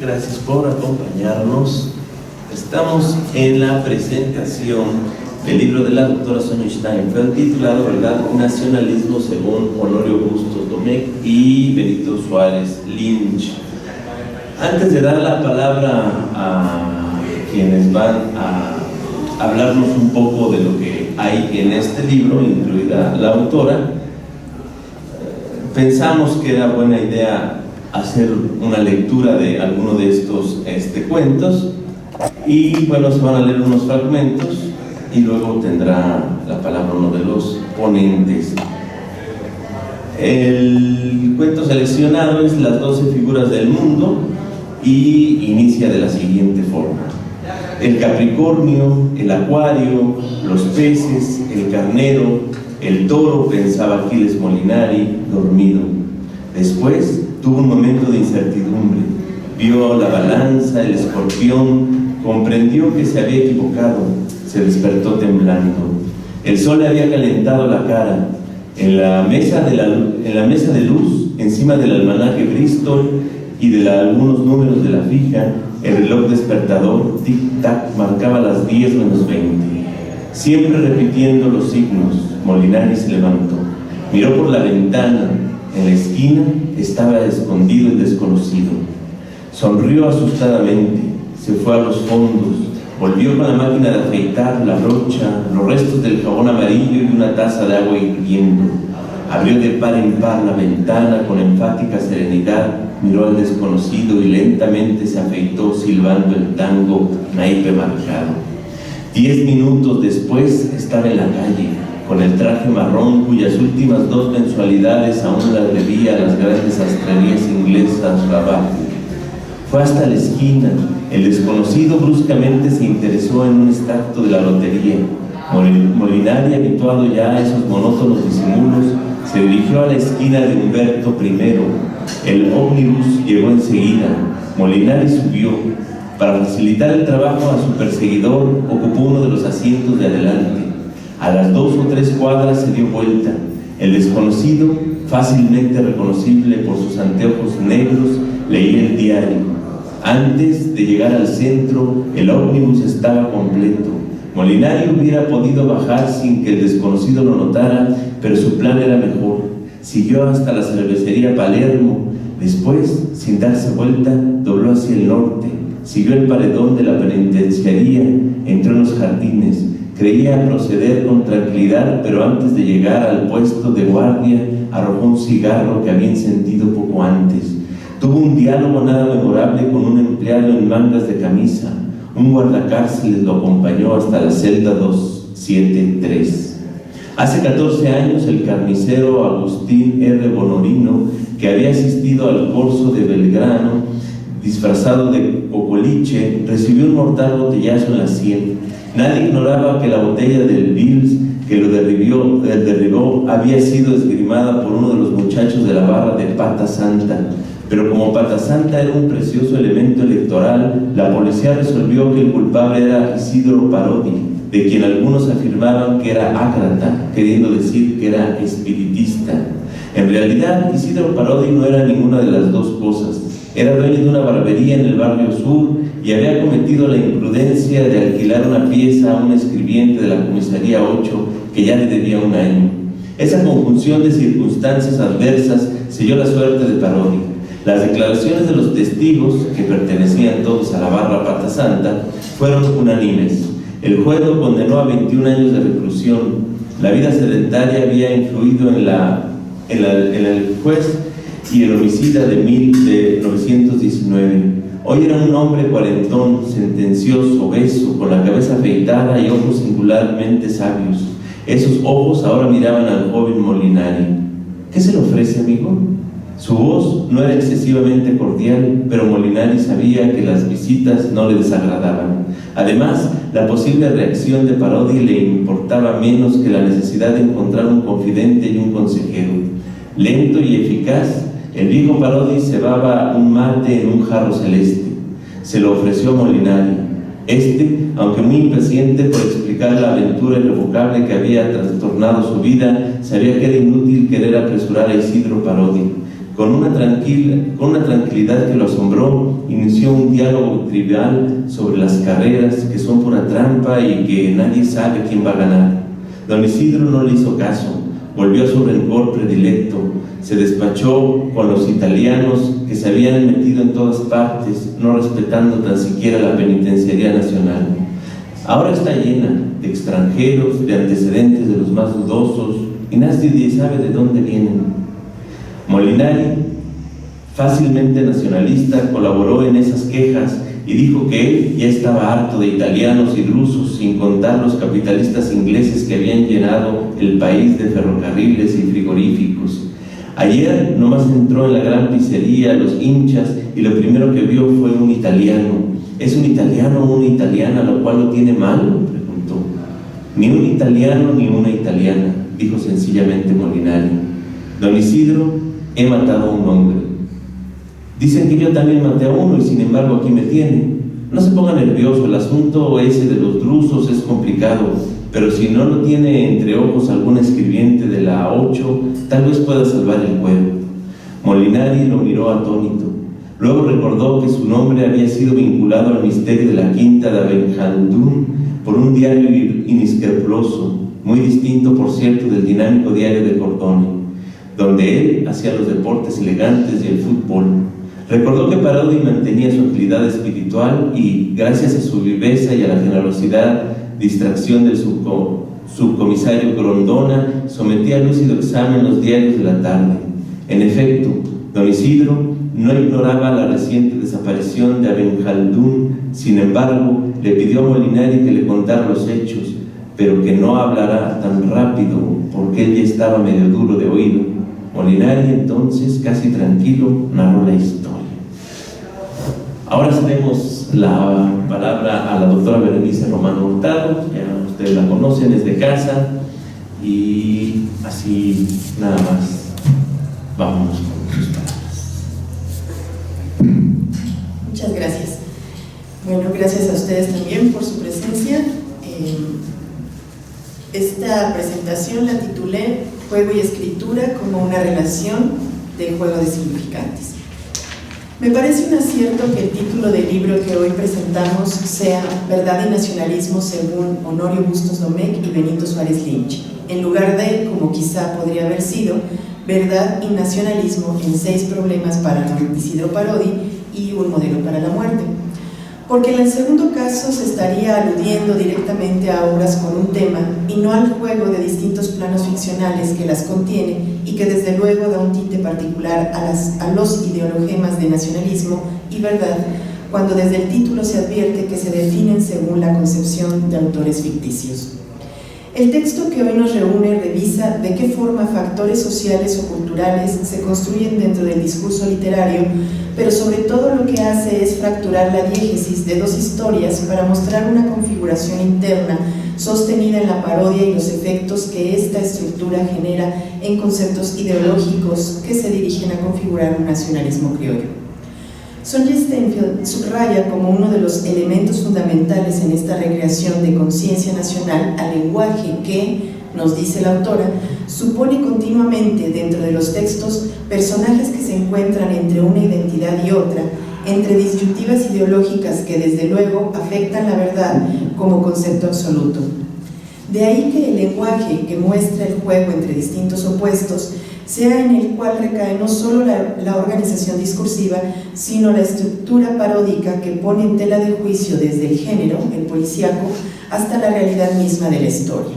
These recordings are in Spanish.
Gracias por acompañarnos. Estamos en la presentación del libro de la doctora Sonia Steinfeld titulado, ¿verdad?, Nacionalismo según Honorio Bustos Domecq y Benito Suárez Lynch. Antes de dar la palabra a quienes van a hablarnos un poco de lo que hay en este libro, incluida la autora, pensamos que era buena idea hacer una lectura de alguno de estos cuentos, y bueno, se van a leer unos fragmentos y luego tendrá la palabra uno de los ponentes. El cuento seleccionado es Las 12 figuras del mundo y inicia de la siguiente forma: el Capricornio, el Acuario, los peces, el carnero, el toro, pensaba Aquiles Molinari, dormido. Después tuvo un momento de incertidumbre, vio la balanza, el escorpión, comprendió que se había equivocado, se despertó temblando. El sol le había calentado la cara. En la mesa de luz, encima del almanaque Bristol y de algunos números de la fija, el reloj despertador, tic-tac, marcaba las 10 menos 20. Siempre repitiendo los signos, Molinari se levantó, miró por la ventana. En la esquina estaba escondido el desconocido. Sonrió asustadamente, se fue a los fondos, volvió con la máquina de afeitar, la brocha, los restos del jabón amarillo y una taza de agua hirviendo. Abrió de par en par la ventana con enfática serenidad, miró al desconocido y lentamente se afeitó silbando el tango naipe marcado. 10 minutos después estaba en la calle, con el traje marrón cuyas últimas 2 mensualidades aún las debía a las grandes sastrerías inglesas Rabat. Fue hasta la esquina. El desconocido bruscamente se interesó en un extracto de la lotería. Molinari, habituado ya a esos monótonos disimulos, se dirigió a la esquina de Humberto I. El ómnibus llegó enseguida. Molinari subió. Para facilitar el trabajo a su perseguidor, ocupó uno de los asientos de adelante. A las 2 o 3 cuadras se dio vuelta. El desconocido, fácilmente reconocible por sus anteojos negros, leía el diario. Antes de llegar al centro, el ómnibus estaba completo. Molinari hubiera podido bajar sin que el desconocido lo notara, pero su plan era mejor. Siguió hasta la cervecería Palermo. Después, sin darse vuelta, dobló hacia el norte. Siguió el paredón de la penitenciaría, entró en los jardines. Creía proceder con tranquilidad, pero antes de llegar al puesto de guardia, arrojó un cigarro que había encendido poco antes. Tuvo un diálogo nada memorable con un empleado en mangas de camisa. Un guardacárceles lo acompañó hasta la celda 273. Hace 14 años, el carnicero Agustín R. Bonorino, que había asistido al corso de Belgrano, disfrazado de cocoliche, recibió un mortal botellazo en la sien. Nadie ignoraba que la botella del Bills que lo derribó había sido esgrimada por uno de los muchachos de la barra de Pata Santa. Pero como Pata Santa era un precioso elemento electoral, la policía resolvió que el culpable era Isidro Parodi, de quien algunos afirmaban que era ácrata, queriendo decir que era espiritista. En realidad, Isidro Parodi no era ninguna de las dos cosas. Era dueño de una barbería en el barrio sur y había cometido la imprudencia de alquilar una pieza a un escribiente de la comisaría 8 que ya le debía 1 año. Esa conjunción de circunstancias adversas selló la suerte de Parodi. Las declaraciones de los testigos, que pertenecían todos a la barra Pata Santa, fueron unánimes. El juez lo condenó a 21 años de reclusión. La vida sedentaria había influido en el juez y el homicida de 1919. Hoy era un hombre cuarentón, sentencioso, obeso, con la cabeza afeitada y ojos singularmente sabios. Esos ojos ahora miraban al joven Molinari. ¿Qué se le ofrece, amigo? Su voz no era excesivamente cordial, pero Molinari sabía que las visitas no le desagradaban. Además, la posible reacción de Parodi le importaba menos que la necesidad de encontrar un confidente y un consejero. Lento y eficaz, el viejo Parodi cebaba un mate en un jarro celeste. Se lo ofreció a Molinari. Aunque muy impaciente por explicar la aventura irrevocable que había trastornado su vida, sabía que era inútil querer apresurar a Isidro Parodi. Con una tranquilidad que lo asombró, inició un diálogo trivial sobre las carreras que son pura trampa y que nadie sabe quién va a ganar. Don Isidro no le hizo caso, volvió a su rencor predilecto, se despachó con los italianos que se habían metido en todas partes, no respetando tan siquiera la penitenciaría nacional. Ahora está llena de extranjeros, de antecedentes de los más dudosos, y nadie sabe de dónde vienen. Molinari, fácilmente nacionalista, colaboró en esas quejas y dijo que él ya estaba harto de italianos y rusos, sin contar los capitalistas ingleses que habían llenado el país de ferrocarriles y frigoríficos. Ayer nomás entró en la gran pizzería Los Hinchas y lo primero que vio fue un italiano. ¿Es un italiano o una italiana lo cual lo tiene mal?, preguntó. Ni un italiano ni una italiana, dijo sencillamente Molinari. Don Isidro, he matado a un hombre. Dicen que yo también maté a uno y sin embargo aquí me tienen. No se ponga nervioso, el asunto ese de los drusos es complicado, pero si no lo tiene entre ojos algún escribiente de la A8, tal vez pueda salvar el juego. Molinari lo miró atónito. Luego recordó que su nombre había sido vinculado al misterio de la quinta de Abenjaldún por un diario inescrupuloso, muy distinto, por cierto, del dinámico diario de Cordone, donde él hacía los deportes elegantes y el fútbol. Recordó que Parodi mantenía su actividad espiritual y, gracias a su viveza y a la generosidad, distracción del subcomisario Grondona, sometía a lúcido examen los diarios de la tarde. En efecto, don Isidro no ignoraba la reciente desaparición de Abenjaldún. Sin embargo, le pidió a Molinari que le contara los hechos, pero que no hablara tan rápido, porque él ya estaba medio duro de oído. Molinari, entonces, casi tranquilo, narró la historia. Ahora cedemos la palabra a la doctora Berenice Romano Hurtado. Ya ustedes la conocen, es de casa, y así nada más vámonos con sus palabras. Muchas gracias. Bueno, gracias a ustedes también por su presencia. Esta presentación la titulé Juego y escritura como una relación de juego de significantes. Me parece un acierto que el título del libro que hoy presentamos sea Verdad y Nacionalismo según Honorio Bustos Domecq y Benito Suárez Lynch, en lugar de, como quizá podría haber sido, Verdad y Nacionalismo en 6 problemas para don Isidro Parodi y un modelo para la muerte. Porque en el segundo caso se estaría aludiendo directamente a obras con un tema y no al juego de distintos planos ficcionales que las contiene y que desde luego da un tinte particular a los ideologemas de nacionalismo y verdad, cuando desde el título se advierte que se definen según la concepción de autores ficticios. El texto que hoy nos reúne revisa de qué forma factores sociales o culturales se construyen dentro del discurso literario, pero sobre todo lo que hace es fracturar la diégesis de 2 historias para mostrar una configuración interna sostenida en la parodia y los efectos que esta estructura genera en conceptos ideológicos que se dirigen a configurar un nacionalismo criollo. Sonja Steinfeld subraya como uno de los elementos fundamentales en esta recreación de conciencia nacional al lenguaje que, nos dice la autora, supone continuamente dentro de los textos personajes que se encuentran entre una identidad y otra, entre disyuntivas ideológicas que desde luego afectan la verdad como concepto absoluto. De ahí que el lenguaje que muestra el juego entre distintos opuestos sea en el cual recae no solo la organización discursiva, sino la estructura paródica que pone en tela de juicio desde el género, el policíaco, hasta la realidad misma de la historia.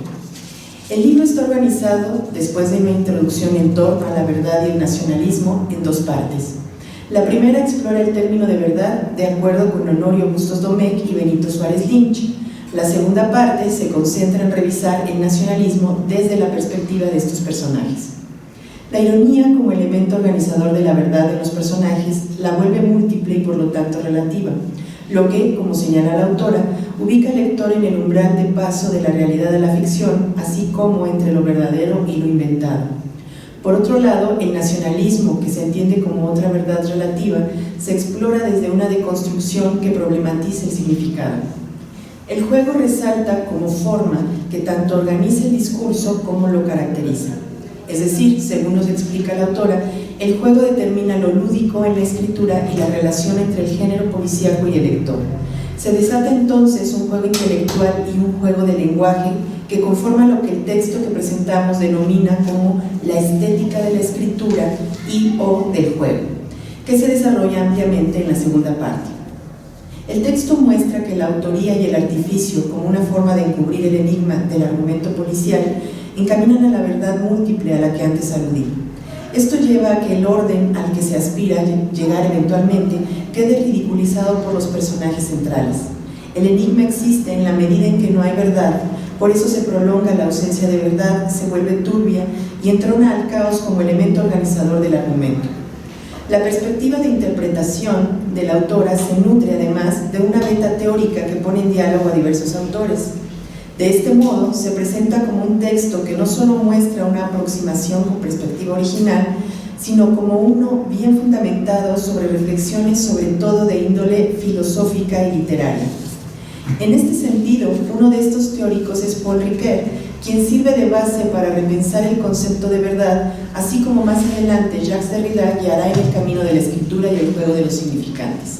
El libro está organizado, después de una introducción en torno a la verdad y el nacionalismo, en 2 partes. La primera explora el término de verdad de acuerdo con Honorio Bustos Domecq y Benito Suárez Lynch. La segunda parte se concentra en revisar el nacionalismo desde la perspectiva de estos personajes. La ironía como elemento organizador de la verdad de los personajes la vuelve múltiple y por lo tanto relativa, lo que, como señala la autora, ubica al lector en el umbral de paso de la realidad de la ficción, así como entre lo verdadero y lo inventado. Por otro lado, el nacionalismo, que se entiende como otra verdad relativa, se explora desde una deconstrucción que problematiza el significado. El juego resalta como forma que tanto organiza el discurso como lo caracteriza. Es decir, según nos explica la autora, el juego determina lo lúdico en la escritura y la relación entre el género policíaco y el lector. Se desata entonces un juego intelectual y un juego de lenguaje que conforma lo que el texto que presentamos denomina como la estética de la escritura y o del juego, que se desarrolla ampliamente en la segunda parte. El texto muestra que la autoría y el artificio, como una forma de encubrir el enigma del argumento policial, encaminan a la verdad múltiple a la que antes aludí. Esto lleva a que el orden al que se aspira llegar eventualmente quede ridiculizado por los personajes centrales. El enigma existe en la medida en que no hay verdad, por eso se prolonga la ausencia de verdad, se vuelve turbia y entrona al caos como elemento organizador del argumento. La perspectiva de interpretación de la autora se nutre además de una beta teórica que pone en diálogo a diversos autores. De este modo, se presenta como un texto que no solo muestra una aproximación con perspectiva original, sino como uno bien fundamentado sobre reflexiones sobre todo de índole filosófica y literaria. En este sentido, uno de estos teóricos es Paul Ricoeur, quien sirve de base para repensar el concepto de verdad, así como más adelante Jacques Derrida guiará en el camino de la escritura y el juego de los significantes.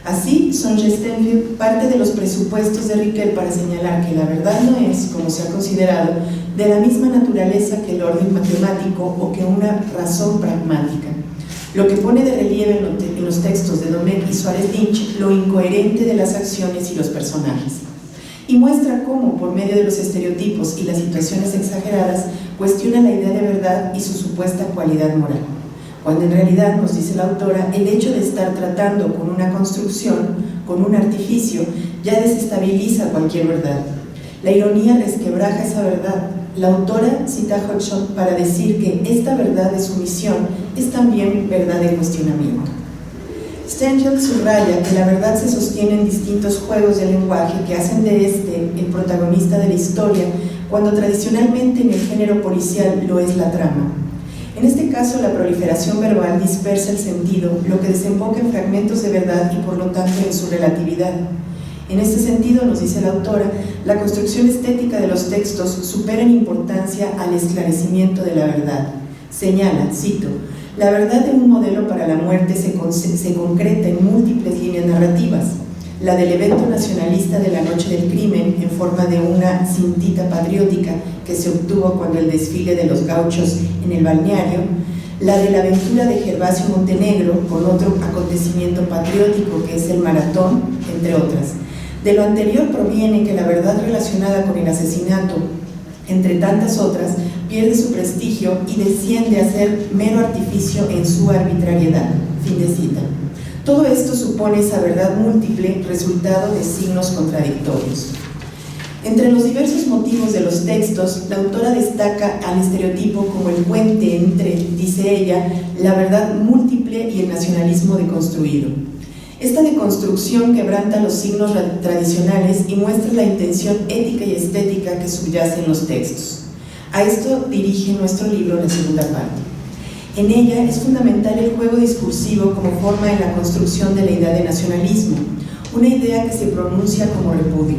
Así, Sonja Stenfield parte de los presupuestos de Ricoeur para señalar que la verdad no es, como se ha considerado, de la misma naturaleza que el orden matemático o que una razón pragmática, lo que pone de relieve en los textos de Domecq y Suárez Lynch lo incoherente de las acciones y los personajes, y muestra cómo, por medio de los estereotipos y las situaciones exageradas, cuestiona la idea de verdad y su supuesta cualidad moral, cuando en realidad, nos dice la autora, el hecho de estar tratando con una construcción, con un artificio, ya desestabiliza cualquier verdad. La ironía resquebraja esa verdad. La autora cita a Hodgson para decir que esta verdad de sumisión es también verdad de cuestionamiento. Stenfield subraya que la verdad se sostiene en distintos juegos de lenguaje que hacen de este el protagonista de la historia, cuando tradicionalmente en el género policial lo es la trama. En este caso, la proliferación verbal dispersa el sentido, lo que desemboca en fragmentos de verdad y por lo tanto en su relatividad. En este sentido, nos dice la autora, la construcción estética de los textos supera en importancia al esclarecimiento de la verdad. Señala, cito, la verdad de un modelo para la muerte se concreta en múltiples líneas narrativas. La del evento nacionalista de la noche del crimen, en forma de una cintita patriótica que se obtuvo cuando el desfile de los gauchos en el balneario, la de la aventura de Gervasio Montenegro con otro acontecimiento patriótico que es el maratón, entre otras. De lo anterior proviene que la verdad relacionada con el asesinato, entre tantas otras, pierde su prestigio y desciende a ser mero artificio en su arbitrariedad. Fin de cita. Todo esto supone esa verdad múltiple, resultado de signos contradictorios. Entre los diversos motivos de los textos, la autora destaca al estereotipo como el puente entre, dice ella, la verdad múltiple y el nacionalismo deconstruido. Esta deconstrucción quebranta los signos tradicionales y muestra la intención ética y estética que subyace en los textos. A esto dirige nuestro libro la segunda parte. En ella es fundamental el juego discursivo como forma en la construcción de la idea de nacionalismo, una idea que se pronuncia como repudio.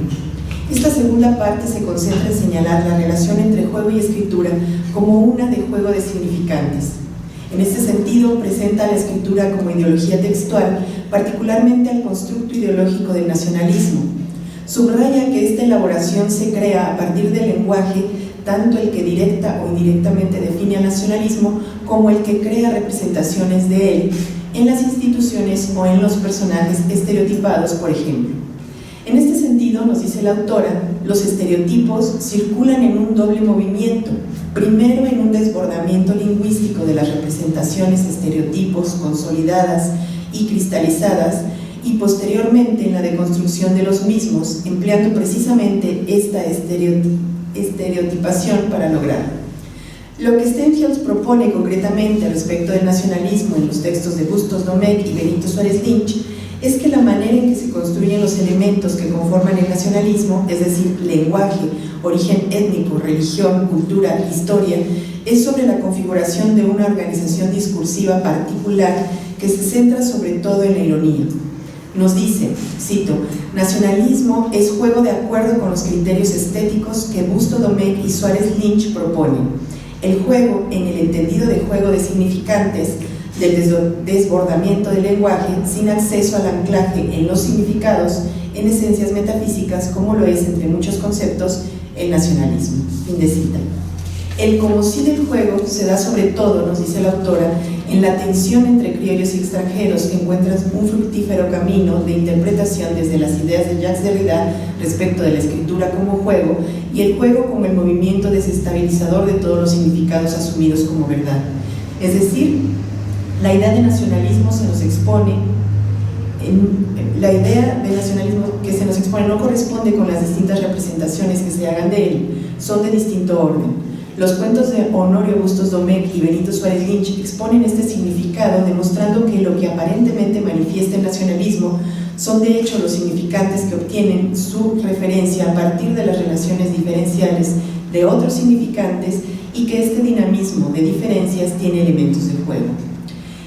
Esta segunda parte se concentra en señalar la relación entre juego y escritura como una de juego de significantes. En este sentido, presenta a la escritura como ideología textual, particularmente al constructo ideológico del nacionalismo. Subraya que esta elaboración se crea a partir del lenguaje, tanto el que directa o indirectamente define al nacionalismo, como el que crea representaciones de él en las instituciones o en los personajes estereotipados, por ejemplo. En este sentido, nos dice la autora, los estereotipos circulan en un doble movimiento, primero en un desbordamiento lingüístico de las representaciones estereotipos consolidadas y cristalizadas, y posteriormente en la deconstrucción de los mismos, empleando precisamente esta estereotipación para lograrlo. Lo que Stenfield propone concretamente respecto del nacionalismo en los textos de Bustos Domecq y Benito Suárez Lynch es que la manera en que se construyen los elementos que conforman el nacionalismo, es decir, lenguaje, origen étnico, religión, cultura, historia, es sobre la configuración de una organización discursiva particular que se centra sobre todo en la ironía. Nos dice, cito, nacionalismo es juego de acuerdo con los criterios estéticos que Busto Domecq y Suárez Lynch proponen. El juego, en el entendido de juego de significantes, del desbordamiento del lenguaje, sin acceso al anclaje en los significados, en esencias metafísicas, como lo es, entre muchos conceptos, el nacionalismo. Fin de cita. El como sí del juego se da sobre todo, nos dice la autora, en la tensión entre criollos y extranjeros que encuentran un fructífero camino de interpretación desde las ideas de Jacques Derrida respecto de la escritura como juego y el juego como el movimiento desestabilizador de todos los significados asumidos como verdad. Es decir, la idea de nacionalismo se nos expone, la idea de nacionalismo que se nos expone no corresponde con las distintas representaciones que se hagan de él, son de distinto orden. Los cuentos de Honorio Bustos Domecq y Benito Suárez Lynch exponen este significado, demostrando que lo que aparentemente manifiesta el nacionalismo son de hecho los significantes que obtienen su referencia a partir de las relaciones diferenciales de otros significantes y que este dinamismo de diferencias tiene elementos de juego.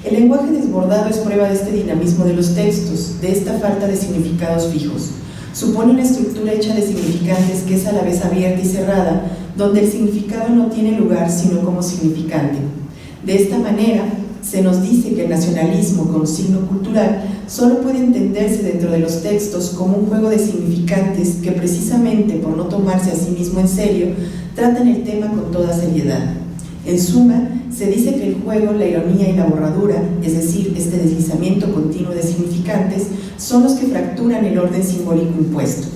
El lenguaje desbordado es prueba de este dinamismo de los textos, de esta falta de significados fijos. Supone una estructura hecha de significantes que es a la vez abierta y cerrada, donde el significado no tiene lugar sino como significante. De esta manera, se nos dice que el nacionalismo como signo cultural solo puede entenderse dentro de los textos como un juego de significantes que precisamente por no tomarse a sí mismo en serio, tratan el tema con toda seriedad. En suma, se dice que el juego, la ironía y la borradura, es decir, este deslizamiento continuo de significantes, son los que fracturan el orden simbólico impuesto.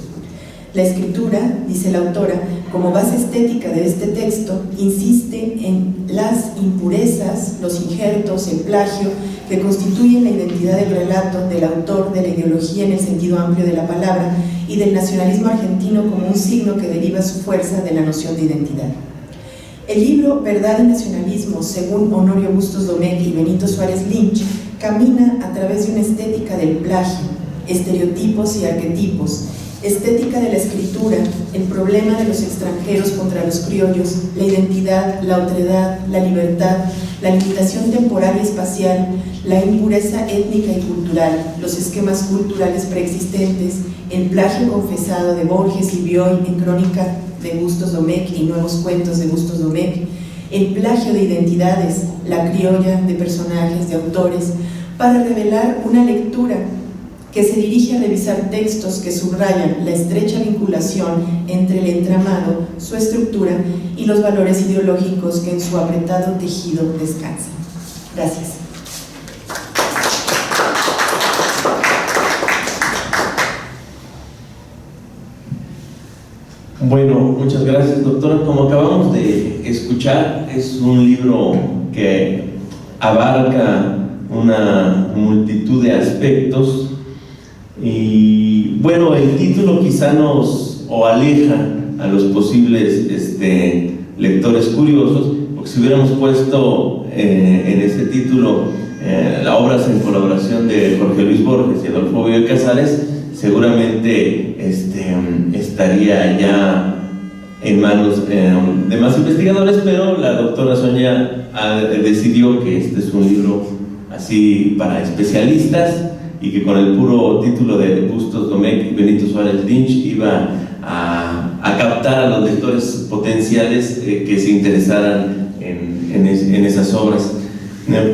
La escritura, dice la autora, como base estética de este texto, insiste en las impurezas, los injertos, el plagio, que constituyen la identidad del relato, del autor, de la ideología en el sentido amplio de la palabra y del nacionalismo argentino como un signo que deriva su fuerza de la noción de identidad. El libro Verdad y Nacionalismo, según Honorio Bustos Domecq y Benito Suárez Lynch, camina a través de una estética del plagio, estereotipos y arquetipos, estética de la escritura, el problema de los extranjeros contra los criollos, la identidad, la otredad, la libertad, la limitación temporal y espacial, la impureza étnica y cultural, los esquemas culturales preexistentes, el plagio confesado de Borges y Bioy en Crónica de Bustos Domecq y Nuevos Cuentos de Bustos Domecq, el plagio de identidades, la criolla de personajes, de autores, para revelar una lectura que se dirige a revisar textos que subrayan la estrecha vinculación entre el entramado, su estructura y los valores ideológicos que en su apretado tejido descansan. Gracias. Bueno, muchas gracias, doctora. Como acabamos de escuchar, es un libro que abarca una multitud de aspectos y, bueno, el título quizá nos aleja a los posibles lectores curiosos, porque si hubiéramos puesto en este título las obras en colaboración de Jorge Luis Borges y Adolfo Bioy Casares, seguramente estaría ya en manos de más investigadores, pero la doctora Sonia decidió que este es un libro así para especialistas y que con el puro título de Bustos Domecq y Benito Suárez Lynch iba a captar a los lectores potenciales que se interesaran en esas obras.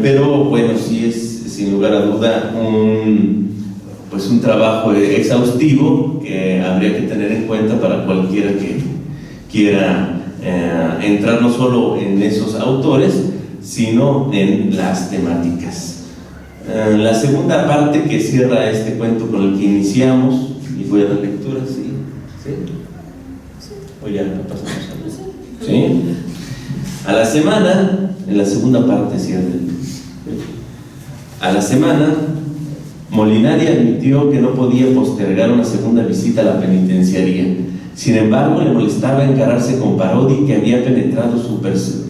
Pero bueno, sí es sin lugar a duda un trabajo exhaustivo que habría que tener en cuenta para cualquiera que quiera entrar no solo en esos autores, sino en las temáticas. La segunda parte que cierra este cuento con el que iniciamos, y voy a dar lectura, ¿sí? ¿O ya no pasamos a eso? ¿Sí? A la semana, en la segunda parte cierra. A la semana, Molinari admitió que no podía postergar una segunda visita a la penitenciaría. Sin embargo, le molestaba encararse con Parodi, que había penetrado su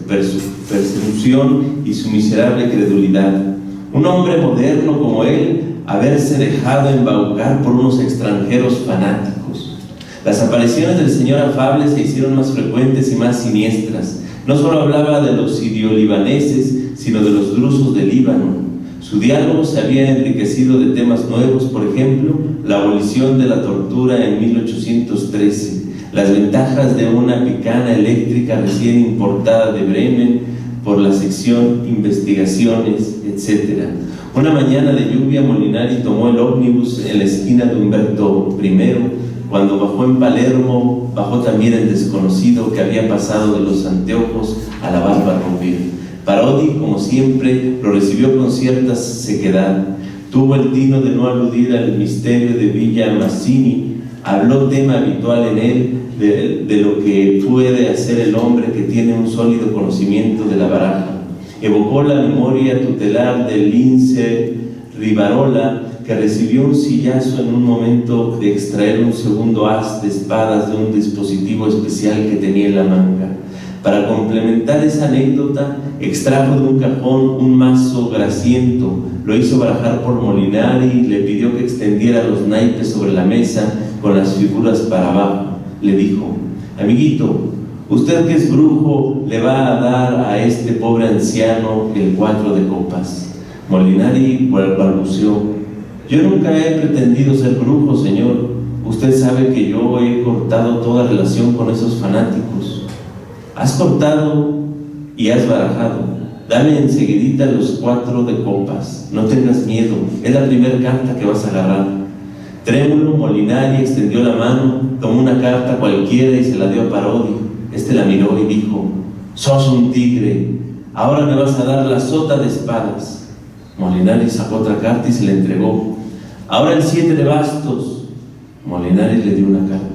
presunción y su miserable credulidad. Un hombre moderno como él, haberse dejado embaucar por unos extranjeros fanáticos. Las apariciones del señor afable se hicieron más frecuentes y más siniestras. No solo hablaba de los sirio-libaneses, sino de los drusos del Líbano. Su diálogo se había enriquecido de temas nuevos, por ejemplo, la abolición de la tortura en 1813, las ventajas de una picana eléctrica recién importada de Bremen por la sección Investigaciones, etc. Una mañana de lluvia, Molinari tomó el ómnibus en la esquina de Humberto I. Cuando bajó en Palermo, bajó también el desconocido que había pasado de los anteojos a la barba rubia. Parodi, como siempre, lo recibió con cierta sequedad. Tuvo el tino de no aludir al misterio de Villa Mazzini. Habló tema habitual en él de lo que puede hacer el hombre que tiene un sólido conocimiento de la baraja. Evocó la memoria tutelar del lince Rivarola, que recibió un sillazo en un momento de extraer un segundo as de espadas de un dispositivo especial que tenía en la manga. Para complementar esa anécdota, extrajo de un cajón un mazo grasiento, lo hizo barajar por Molinari y le pidió que extendiera los naipes sobre la mesa con las figuras para abajo. Le dijo: amiguito, usted que es brujo le va a dar a este pobre anciano el 4 de copas. Molinari balbuceó: yo nunca he pretendido ser brujo, señor. Usted sabe que yo he cortado toda relación con esos fanáticos. Has cortado y has barajado. Dame enseguidita los 4 de copas. No tengas miedo, es la primera carta que vas a agarrar. Trémulo, Molinari extendió la mano, tomó una carta cualquiera y se la dio a Parodi. Este la miró y dijo: sos un tigre, ahora me vas a dar la sota de espadas. Molinari sacó otra carta y se la entregó. Ahora el 7 de bastos. Molinari le dio una carta.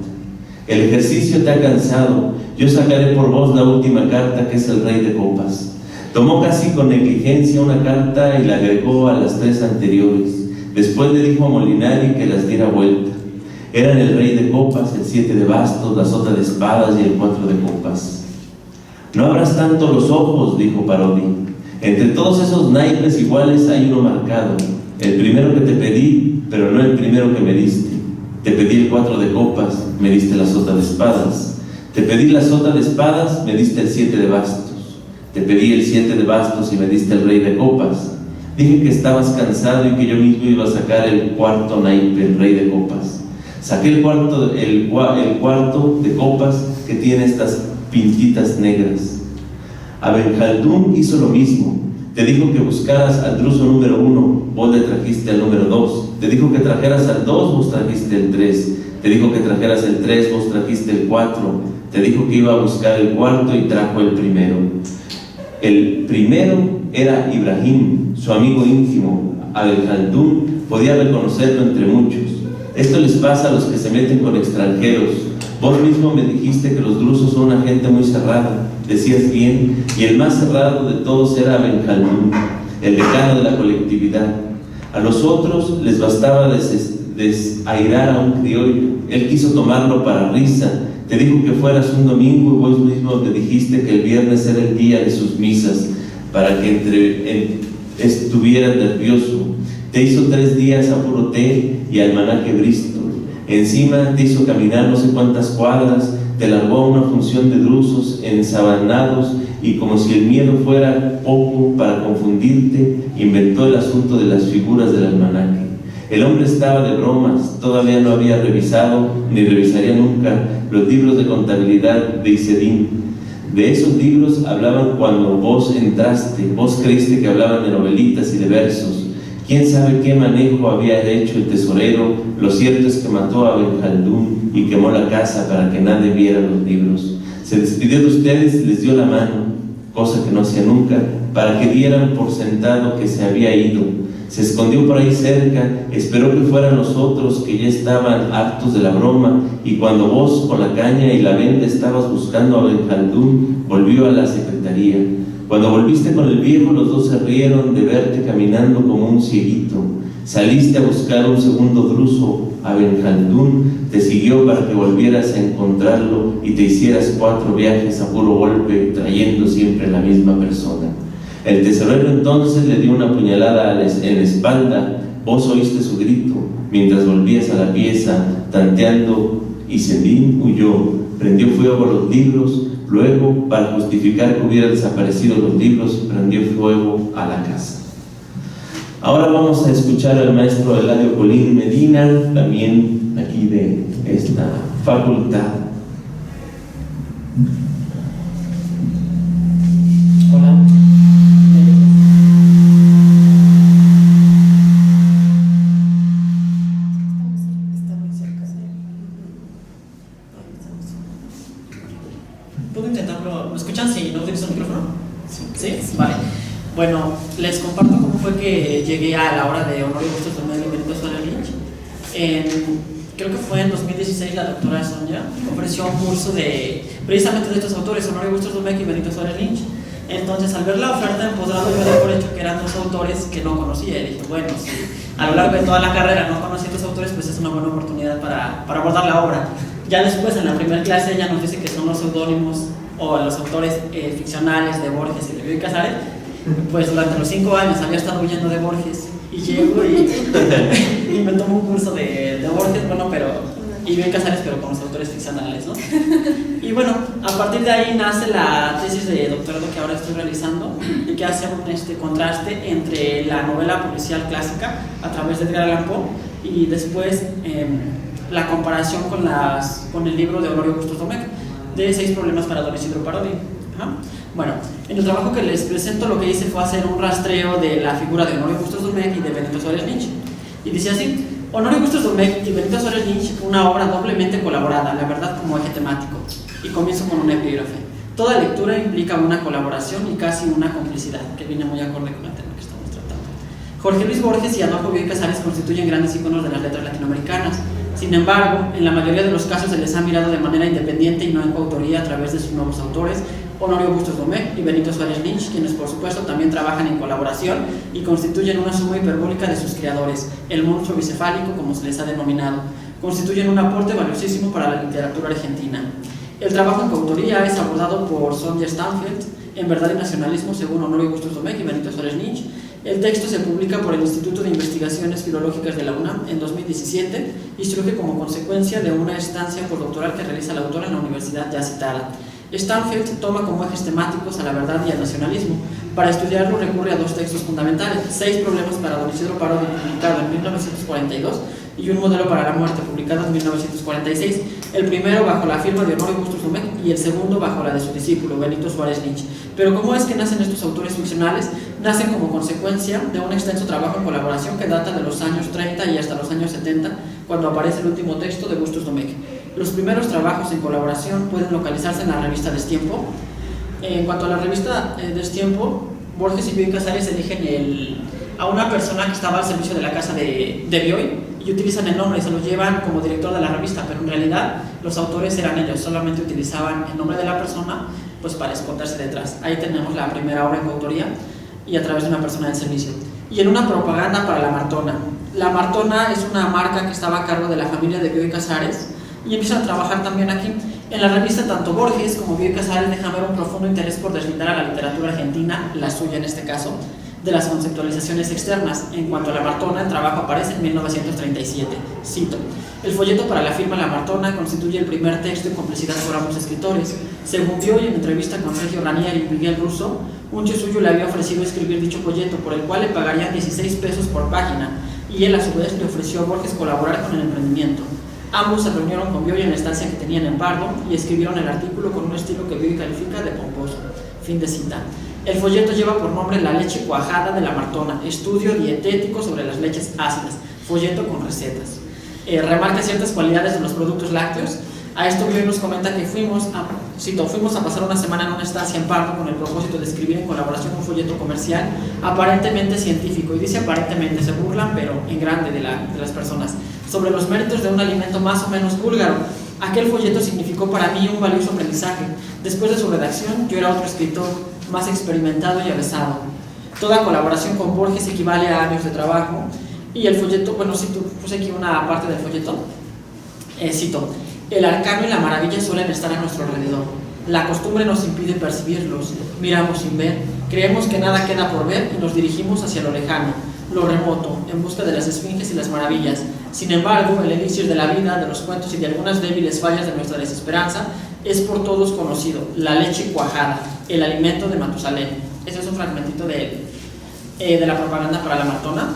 El ejercicio te ha cansado, yo sacaré por vos la última carta, que es el rey de copas. Tomó casi con negligencia una carta y la agregó a las 3 anteriores. Después le dijo a Molinari que las diera vuelta. Eran el rey de copas, el 7 de bastos, la sota de espadas y el 4 de copas. No abras tanto los ojos, dijo Parodi. Entre todos esos naipes iguales hay uno marcado. El primero que te pedí, pero no el primero que me diste. Te pedí el 4 de copas, me diste la sota de espadas. Te pedí la sota de espadas, me diste el 7 de bastos. Te pedí el 7 de bastos y me diste el rey de copas. Dije que estabas cansado y que yo mismo iba a sacar el 4 naipe, el rey de copas. Saqué el cuarto de copas que tiene estas pintitas negras. Abenjaldún hizo lo mismo. Te dijo que buscaras al druso número 1, vos le trajiste al número 2. Te dijo que trajeras al 2, vos trajiste el 3. Te dijo que trajeras el 3, vos trajiste el 4. Te dijo que iba a buscar el 4 y trajo el primero. El primero era Ibrahim, su amigo íntimo. Abenjaldún podía reconocerlo entre muchos. Esto les pasa a los que se meten con extranjeros. Vos mismo me dijiste que los drusos son una gente muy cerrada. Decías bien, y el más cerrado de todos era Abenjaldún, el decano de la colectividad. A los otros les bastaba desairar a un criollo. Él quiso tomarlo para risa. Te dijo que fueras un domingo y vos mismo me dijiste que el viernes era el día de sus misas, para que estuvieras nervioso. Te hizo 3 días a puro té y almanaque Bristol. Encima te hizo caminar no sé cuántas cuadras, te largó a una función de drusos ensabanados y, como si el miedo fuera poco para confundirte, inventó el asunto de las figuras del almanaque. El hombre estaba de bromas, todavía no había revisado, ni revisaría nunca, los libros de contabilidad de Isedín. De esos libros hablaban cuando vos entraste. Vos creíste que hablaban de novelitas y de versos. ¿Quién sabe qué manejo había hecho el tesorero? Lo cierto es que mató a Abenjaldún y quemó la casa para que nadie viera los libros. Se despidió de ustedes y les dio la mano, cosa que no hacía nunca, para que dieran por sentado que se había ido. Se escondió por ahí cerca, esperó que fueran los otros que ya estaban hartos de la broma, y cuando vos con la caña y la venda estabas buscando a Abenjaldún, volvió a la secretaría. Cuando volviste con el viejo, los dos se rieron de verte caminando como un cieguito. Saliste a buscar un segundo druso. Abenjaldún te siguió para que volvieras a encontrarlo y te hicieras 4 viajes a puro golpe, trayendo siempre la misma persona. El tesorero entonces le dio una puñalada en la espalda. Vos oíste su grito mientras volvías a la pieza, tanteando, y Sedín huyó, prendió fuego a los libros. Luego, para justificar que hubieran desaparecido los libros, prendió fuego a la casa. Ahora vamos a escuchar al maestro Eladio Colín Medina, también aquí de esta facultad. Hola. ¿Puedo intentarlo? ¿Me escuchan si no utilizo el micrófono? ¿Sí? Vale. Bueno, les comparto cómo fue que llegué a la obra de Honorio Bustos Domecq y Benito Suárez Lynch. Creo que fue en 2016 la doctora Sonia ofreció un curso precisamente de estos autores, Honorio Bustos Domecq y Benito Suárez Lynch. Entonces, al ver la oferta en posgrado, yo di por hecho que eran dos autores que no conocía y dije, bueno, si a lo largo de toda la carrera no conocí a estos autores, pues es una buena oportunidad para abordar la obra. Ya después, en la primera clase, ella nos dice que son los seudónimos o los autores ficcionales de Borges y de Bioy Casares. Pues durante los 5 años había estado huyendo de Borges y llego y me tomo un curso de Borges, bueno, y Bioy Casares, pero con los autores ficcionales, ¿no? Y bueno, a partir de ahí nace la tesis de doctorado que ahora estoy realizando y que hace un contraste entre la novela policial clásica a través de Edgar Allan Poe y después la comparación con el libro de Honorio Bustos Domecq de 6 problemas para don Isidro Parodi. Bueno, en el trabajo que les presento lo que hice fue hacer un rastreo de la figura de Honorio Bustos Domecq y de Benito Suárez Lynch. Y dice así: Honorio Bustos Domecq y Benito Suárez Lynch, una obra doblemente colaborada, la verdad como eje temático. Y comienzo con un epígrafe. Toda lectura implica una colaboración y casi una complicidad, que viene muy acorde con el tema que estamos tratando. Jorge Luis Borges y Adolfo Bioy Casares constituyen grandes íconos de las letras latinoamericanas. Sin embargo, en la mayoría de los casos se les ha mirado de manera independiente y no en coautoría a través de sus nuevos autores, Honorio Bustos Domecq y Benito Suárez Lynch, quienes por supuesto también trabajan en colaboración y constituyen una suma hiperbólica de sus creadores, el monstruo bicefálico como se les ha denominado. Constituyen un aporte valiosísimo para la literatura argentina. El trabajo en coautoría es abordado por Sonja Stanfield en Verdad y Nacionalismo según Honorio Bustos Domecq y Benito Suárez Lynch. El texto se publica por el Instituto de Investigaciones Filológicas de la UNAM en 2017 y surge como consecuencia de una estancia postdoctoral que realiza la autora en la universidad ya citada. Stanfield toma como ejes temáticos a la verdad y al nacionalismo. Para estudiarlo recurre a 2 textos fundamentales: 6 problemas para don Isidro Parodi, publicado en 1942, y Un modelo para la muerte, publicado en 1946, el primero bajo la firma de Honorio Bustos Domecq y el segundo bajo la de su discípulo, Benito Suárez Lynch. Pero ¿cómo es que nacen estos autores ficcionales? Nacen como consecuencia de un extenso trabajo en colaboración que data de los años 30 y hasta los años 70, cuando aparece el último texto de Bustos Domecq. Los primeros trabajos en colaboración pueden localizarse en la revista Destiempo. En cuanto a la revista Destiempo, Borges y Bioy Casares eligen a una persona que estaba al servicio de la casa de Bioy y utilizan el nombre y se lo llevan como director de la revista, pero en realidad los autores eran ellos, solamente utilizaban el nombre de la persona pues para esconderse detrás. Ahí tenemos la primera obra en coautoría y a través de una persona del servicio. Y en una propaganda para la Martona. La Martona es una marca que estaba a cargo de la familia de Bioy Casares y empiezan a trabajar también aquí. En la revista tanto Borges como Bioy Casares dejan ver un profundo interés por deslindar a la literatura argentina, la suya en este caso, de las conceptualizaciones externas. En cuanto a la Martona, el trabajo aparece en 1937. Cito: el folleto para la firma La Martona constituye el primer texto en complicidad por ambos escritores. Según Bioy, en entrevista con Sergio Ranieri y Miguel Russo, un tío suyo le había ofrecido escribir dicho folleto, por el cual le pagarían 16 pesos por página, y él a su vez le ofreció a Borges colaborar con el emprendimiento. Ambos se reunieron con Bioy en la estancia que tenían en Pardo y escribieron el artículo con un estilo que Bioy califica de pomposo. Fin de cita. El folleto lleva por nombre La leche cuajada de la Martona, estudio dietético sobre las leches ácidas, folleto con recetas. Remarca ciertas cualidades de los productos lácteos. A esto Bioy nos comenta que fuimos a pasar una semana en una estancia en Pardo con el propósito de escribir en colaboración un folleto comercial aparentemente científico, y dice aparentemente, se burlan pero en grande de las personas, sobre los méritos de un alimento más o menos búlgaro. Aquel folleto significó para mí un valioso aprendizaje. Después de su redacción, yo era otro escritor, más experimentado y avesado. Toda colaboración con Borges equivale a años de trabajo. Y el folleto, bueno, puse aquí una parte del folleto. Cito: el arcano y la maravilla suelen estar a nuestro alrededor. La costumbre nos impide percibirlos, miramos sin ver, creemos que nada queda por ver y nos dirigimos hacia lo lejano, lo remoto, en busca de las esfinges y las maravillas. Sin embargo, el elixir de la vida, de los cuentos y de algunas débiles fallas de nuestra desesperanza es por todos conocido: la leche cuajada, el alimento de Matusalén. Ese es un fragmentito de la propaganda para la matona.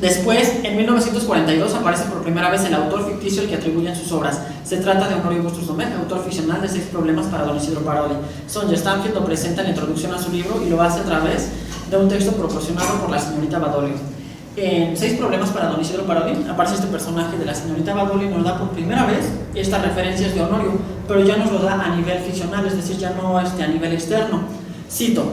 Después, en 1942, aparece por primera vez el autor ficticio al que atribuyen sus obras. Se trata de Honorio Bustos Domecq, autor ficcional de 6 problemas para Don Isidro Parodi. Sonja Stanfield lo presenta en la introducción a su libro y lo hace a través de un texto proporcionado por la señorita Badoglio. En 6 problemas para Don Isidro Parodi aparece este personaje de la señorita Badoglio y nos da por primera vez estas referencias de Honorio, pero ya nos lo da a nivel ficcional, es decir, ya no a nivel externo. Cito: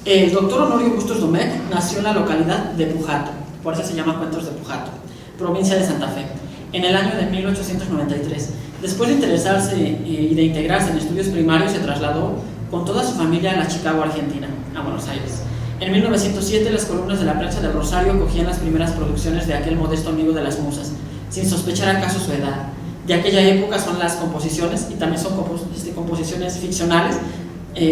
el doctor Honorio Bustos Domecq nació en la localidad de Pujato, por eso se llama Cuentos de Pujato, provincia de Santa Fe, en el año de 1893. Después de interesarse y de integrarse en estudios primarios, se trasladó con toda su familia a la Chicago, Argentina, a Buenos Aires. En 1907, las columnas de la prensa del Rosario acogían las primeras producciones de aquel modesto amigo de las musas, sin sospechar acaso su edad. De aquella época son las composiciones, y también son composiciones ficcionales,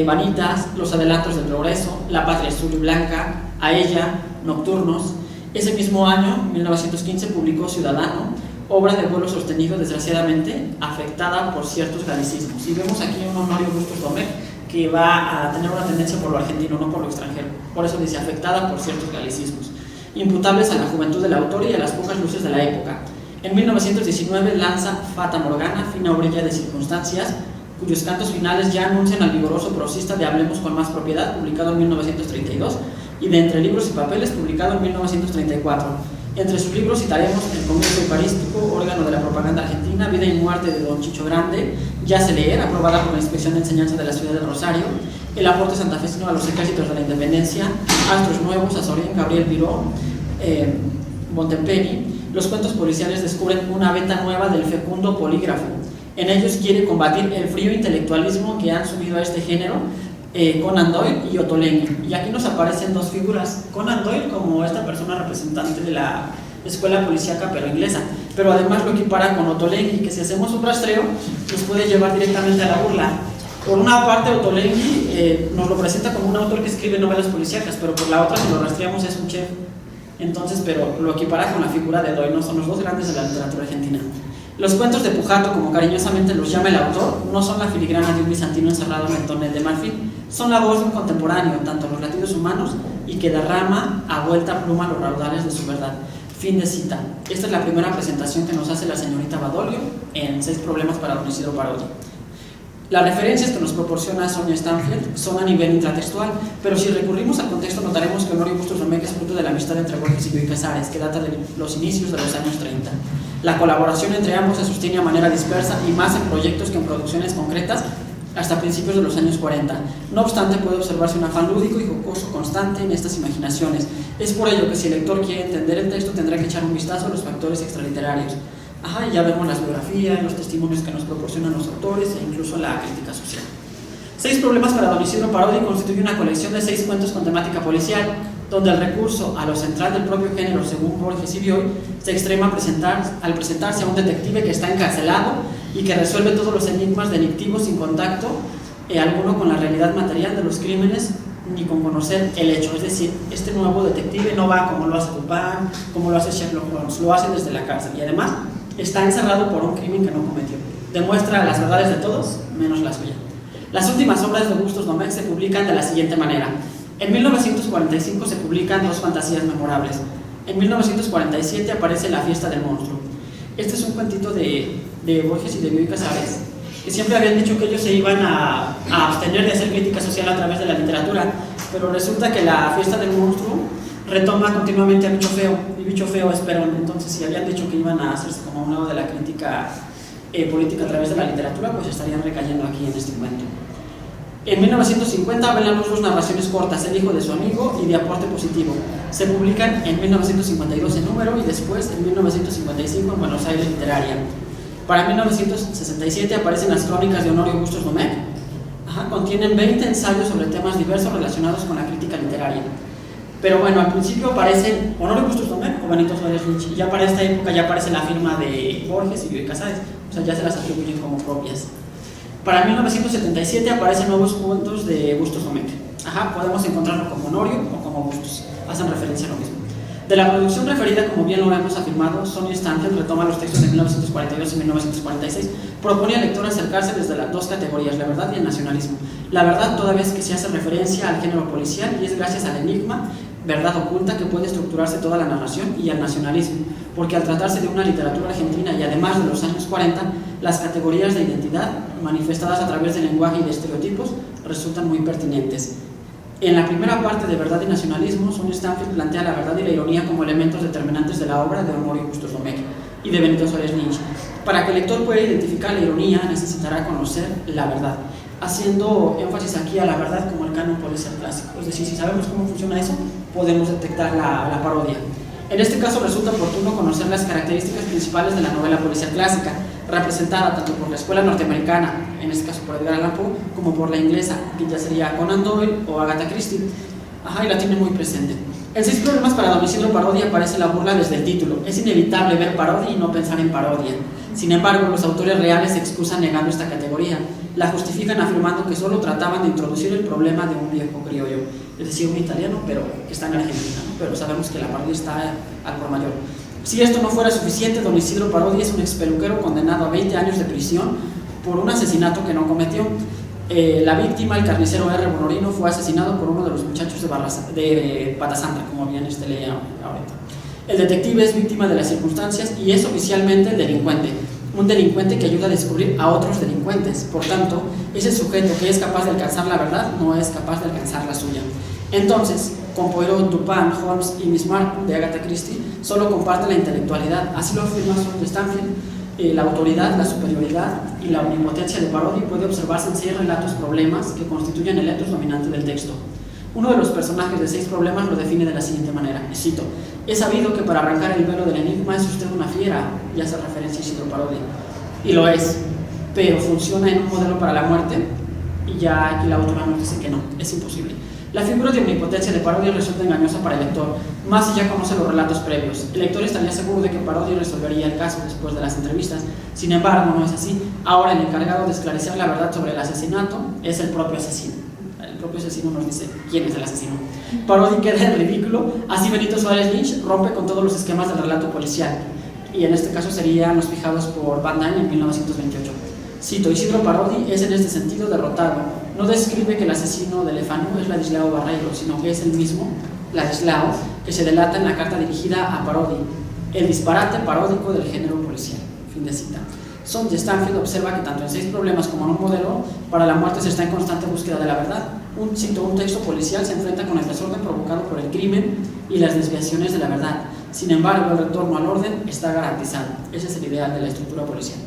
Vanitas, Los adelantos del progreso, La patria azul y blanca, A ella, Nocturnos. Ese mismo año, 1915, publicó Ciudadano, obra de vuelo sostenido, desgraciadamente, afectada por ciertos galicismos. Y vemos aquí un Honorio Bustos Domecq que va a tener una tendencia por lo argentino, no por lo extranjero. Por eso dice afectada por ciertos galicismos, imputables a la juventud del autor y a las pocas luces de la época. En 1919 lanza Fata Morgana, fina obrilla de circunstancias, cuyos cantos finales ya anuncian al vigoroso prosista de Hablemos con más propiedad, publicado en 1932, y de Entre libros y papeles, publicado en 1934. Entre sus libros citaremos El comercio eucarístico, órgano de la propaganda argentina, Vida y muerte de Don Chicho Grande, Ya sé leer, aprobada por la Inspección de Enseñanza de la Ciudad de Rosario, El aporte santafesino a los ejércitos de la independencia, Astros nuevos, Azorín, Gabriel Viró, Montempelli. Los cuentos policiales descubren una veta nueva del fecundo polígrafo. En ellos quiere combatir el frío intelectualismo que han subido a este género Conan Doyle y Ottolenghi. Y aquí nos aparecen 2 figuras: Conan Doyle como esta persona representante de la escuela policíaca pero inglesa, pero además lo equipara con Ottolenghi, que si hacemos un rastreo nos puede llevar directamente a la burla. Por una parte, Ottolenghi nos lo presenta como un autor que escribe novelas policíacas, pero por la otra, si lo rastreamos, es un chef. Entonces, pero lo equipara con la figura de Doyle, ¿no? Son los 2 grandes de la literatura argentina. Los cuentos de Pujato, como cariñosamente los llama el autor, no son la filigrana de un bizantino encerrado en el tonel de marfil, son la voz de un contemporáneo, tanto en los latidos humanos, y que derrama a vuelta pluma los raudales de su verdad. Fin de cita. Esta es la primera presentación que nos hace la señorita Badoglio en 6 problemas para Don Isidro Parodi. Las referencias que nos proporciona Sonja Stanfield son a nivel intratextual, pero si recurrimos al contexto notaremos que Honorio Bustos Domecq es fruto de la amistad entre Borges y Bioy Casares, que data de los inicios de los años 30. La colaboración entre ambos se sostiene a manera dispersa y más en proyectos que en producciones concretas hasta principios de los años 40. No obstante, puede observarse un afán lúdico y jocoso constante en estas imaginaciones. Es por ello que si el lector quiere entender el texto tendrá que echar un vistazo a los factores extraliterarios. Y ya vemos las biografías, los testimonios que nos proporcionan los autores e incluso la crítica social. 6 problemas para Don Isidro Parodi constituye una colección de 6 cuentos con temática policial, donde el recurso a lo central del propio género, según Borges y Bioy, se extrema al presentarse a un detective que está encarcelado y que resuelve todos los enigmas delictivos sin contacto alguno con la realidad material de los crímenes ni con conocer el hecho. Es decir, este nuevo detective no va como lo hace Dupin, como lo hace Sherlock Holmes, lo hace desde la cárcel y además está encerrado por un crimen que no cometió. Demuestra las verdades de todos, menos la suya. Las últimas obras de Bustos Domecq se publican de la siguiente manera. En 1945 se publican 2 fantasías memorables. En 1947 aparece La fiesta del monstruo. Este es un cuentito de Borges y de Bioy Casares, que siempre habían dicho que ellos se iban a abstener de hacer crítica social a través de la literatura, pero resulta que La fiesta del monstruo retoma continuamente a Bicho Feo, y Bicho Feo es Perón. Entonces, si habían dicho que iban a hacerse como un lado de la crítica política a través de la literatura, pues estarían recayendo aquí en este cuento. En 1950 ven la luz 2 narraciones cortas, El hijo de su amigo y De aporte positivo. Se publican en 1952 en Número y después en 1955 en Buenos Aires Literaria. Para 1967 aparecen las crónicas de Honorio Bustos Domecq. Contienen 20 ensayos sobre temas diversos relacionados con la crítica literaria. Pero bueno, al principio aparecen Honorio Bustos Domecq o Benito Suárez Lynch, y ya para esta época ya aparece la firma de Borges y Bioy Casares, o sea, ya se las atribuyen como propias. Para 1977 aparecen nuevos cuentos de Bustos Domecq. Podemos encontrarlo como Honorio o como Bustos, hacen referencia a lo mismo. De la producción referida, como bien lo hemos afirmado, Sonja Stanfield retoma los textos de 1942 y 1946, propone al lector acercarse desde las 2 categorías, la verdad y el nacionalismo. La verdad, toda vez que se hace referencia al género policial, y es gracias al enigma verdad oculta que puede estructurarse toda la narración, y al nacionalismo, porque al tratarse de una literatura argentina y además de los años 40, las categorías de identidad manifestadas a través del lenguaje y de estereotipos resultan muy pertinentes. En la primera parte de Verdad y Nacionalismo, Sonia Stanfield plantea la verdad y la ironía como elementos determinantes de la obra de Honorio Bustos Domecq y de Benito Suárez Lynch. Para que el lector pueda identificar la ironía, necesitará conocer la verdad, haciendo énfasis aquí a la verdad como el canon policial clásico. Es decir, si sabemos cómo funciona eso, podemos detectar la parodia. En este caso resulta oportuno conocer las características principales de la novela policial clásica, representada tanto por la escuela norteamericana, en este caso por Edgar Allan Poe, como por la inglesa, que ya sería Conan Doyle o Agatha Christie. Y la tiene muy presente. En 6 problemas para Don Isidro Parodi aparece la burla desde el título. Es inevitable ver parodia y no pensar en parodia. Sin embargo, los autores reales se excusan negando esta categoría. La justifican afirmando que solo trataban de introducir el problema de un viejo criollo, es decir, un italiano, pero que está en Argentina, ¿no? Pero sabemos que la parodia está al por mayor. Si esto no fuera suficiente, Don Isidro Parodi es un expeluquero condenado a 20 años de prisión por un asesinato que no cometió. La víctima, el carnicero R. Bonorino, fue asesinado por uno de los muchachos de Pata Santa, como bien leía ahorita. El detective es víctima de las circunstancias y es oficialmente el delincuente, un delincuente que ayuda a descubrir a otros delincuentes. Por tanto, ese sujeto que es capaz de alcanzar la verdad no es capaz de alcanzar la suya. Entonces, con Poirot, Dupin, Holmes y Miss Marple de Agatha Christie solo comparten la intelectualidad. Así lo afirma Sonia Stanfield. La autoridad, la superioridad y la omnipotencia de Parodi puede observarse en 6 relatos problemas que constituyen el etos dominante del texto. Uno de los personajes de 6 problemas lo define de la siguiente manera, y cito: "He sabido que para arrancar el velo del enigma es usted una fiera", y hace referencia a Isidro Parodi. Y lo es, pero funciona en un modelo para la muerte, y ya aquí la autora nos dice que no, es imposible. La figura de omnipotencia de Parodi resulta engañosa para el lector, más si ya conoce los relatos previos. El lector estaría seguro de que Parodi resolvería el caso después de las entrevistas. Sin embargo, no es así. Ahora el encargado de esclarecer la verdad sobre el asesinato es el propio asesino. El propio asesino nos dice quién es el asesino. Parodi queda en ridículo, así Benito Suárez Lynch rompe con todos los esquemas del relato policial. Y en este caso serían los fijados por Van Dyne en 1928. Cito: "Isidro Parodi es en este sentido derrotado. No describe que el asesino de Lefanu es Ladislao Barreiro, sino que es el mismo Ladislao que se delata en la carta dirigida a Parodi, el disparate paródico del género policial". Fin de cita. Sonia Stanfield observa que tanto en 6 problemas como en un modelo para la muerte se está en constante búsqueda de la verdad. Un texto policial se enfrenta con el desorden provocado por el crimen y las desviaciones de la verdad. Sin embargo, el retorno al orden está garantizado. Ese es el ideal de la estructura policial.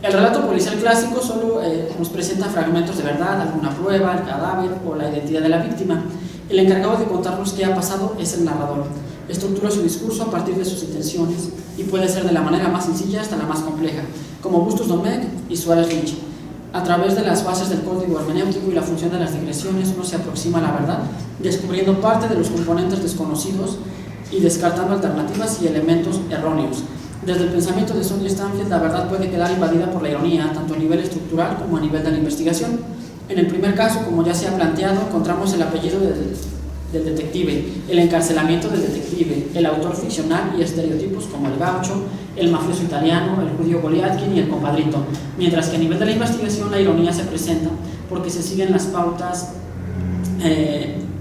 El relato policial clásico solo nos presenta fragmentos de verdad, alguna prueba, el cadáver o la identidad de la víctima. El encargado de contarnos qué ha pasado es el narrador. Estructura su discurso a partir de sus intenciones y puede ser de la manera más sencilla hasta la más compleja, como Bustos Domecq y Suárez Lynch. A través de las bases del código hermenéutico y la función de las digresiones, uno se aproxima a la verdad, descubriendo parte de los componentes desconocidos y descartando alternativas y elementos erróneos. Desde el pensamiento de Sonia Stanfield, la verdad puede quedar invadida por la ironía, tanto a nivel estructural como a nivel de la investigación. En el primer caso, como ya se ha planteado, encontramos el apellido del detective, el encarcelamiento del detective, el autor ficcional y estereotipos como el gaucho, el mafioso italiano, el judío Goliatkin y el compadrito, mientras que a nivel de la investigación la ironía se presenta porque se siguen las pautas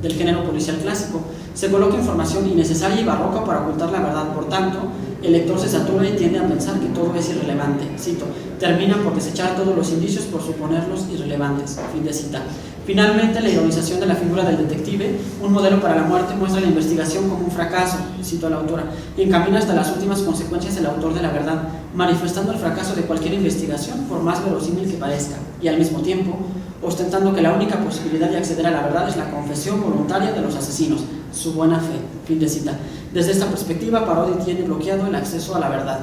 del género policial clásico. Se coloca información innecesaria y barroca para ocultar la verdad. Por tanto, el lector se satura y tiende a pensar que todo es irrelevante. Cito: "Termina por desechar todos los indicios por suponerlos irrelevantes". Fin de cita. Finalmente, la ironización de la figura del detective, un modelo para la muerte, muestra la investigación como un fracaso, cito a la autora, y encamina hasta las últimas consecuencias el autor de la verdad, manifestando el fracaso de cualquier investigación, por más verosímil que parezca, y al mismo tiempo, ostentando que la única posibilidad de acceder a la verdad es la confesión voluntaria de los asesinos, su buena fe. Fin de cita. Desde esta perspectiva, Parodi tiene bloqueado el acceso a la verdad,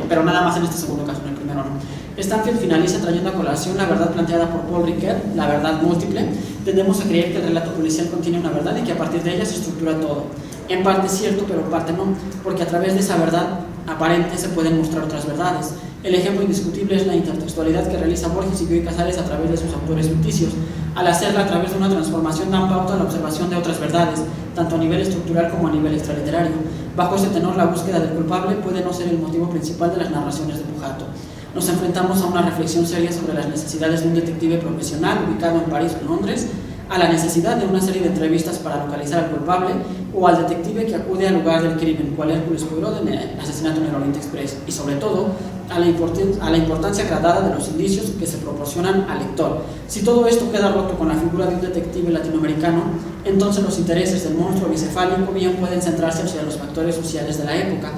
pero nada más en este segundo caso, en el primero no. Stanfield finaliza trayendo a colación la verdad planteada por Paul Ricoeur, la verdad múltiple. Tendemos a creer que el relato policial contiene una verdad y que a partir de ella se estructura todo. En parte es cierto, pero en parte no, porque a través de esa verdad aparente se pueden mostrar otras verdades. El ejemplo indiscutible es la intertextualidad que realiza Borges y Bioy Casares a través de sus autores ficticios. Al hacerla a través de una transformación dan pauta a la observación de otras verdades, tanto a nivel estructural como a nivel extraliterario. Bajo ese tenor, la búsqueda del culpable puede no ser el motivo principal de las narraciones de Pujato. Nos enfrentamos a una reflexión seria sobre las necesidades de un detective profesional ubicado en París o Londres, a la necesidad de una serie de entrevistas para localizar al culpable, o al detective que acude al lugar del crimen, cual Hércules Poirot en el asesinato en el Orient Express, y sobre todo a la importancia gradada de los indicios que se proporcionan al lector. Si todo esto queda roto con la figura de un detective latinoamericano, entonces los intereses del monstruo bicefálico bien pueden centrarse hacia los factores sociales de la época.